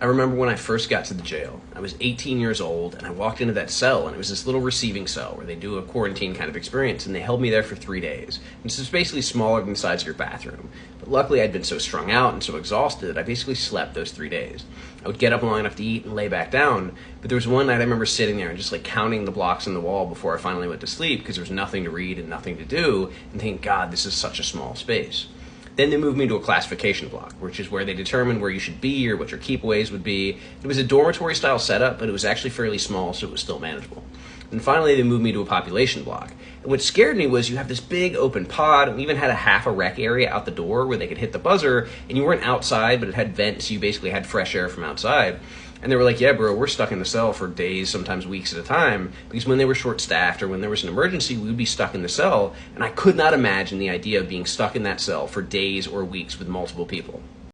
I remember when I first got to the jail. I was 18 years old, and I walked into that cell, and it was this little receiving cell where they do a quarantine kind of experience, and they held me there for 3 days. And this is basically smaller than the size of your bathroom. But luckily, I'd been so strung out and so exhausted that I basically slept those 3 days. I would get up long enough to eat and lay back down, but there was one night I remember sitting there and just like counting the blocks on the wall before I finally went to sleep because there was nothing to read and nothing to do, and thinking, God, this is such a small space. Then they moved me to a classification block, which is where they determined where you should be or what your keepaways would be. It was a dormitory-style setup, but it was actually fairly small, so it was still manageable. And finally, they moved me to a population block. And what scared me was you have this big open pod, and we even had a half a rec area out the door where they could hit the buzzer, and you weren't outside, but it had vents, so you basically had fresh air from outside. And they were like, yeah, bro, we're stuck in the cell for days, sometimes weeks at a time, because when they were short-staffed or when there was an emergency, we would be stuck in the cell. And I could not imagine the idea of being stuck in that cell for days or weeks with multiple people.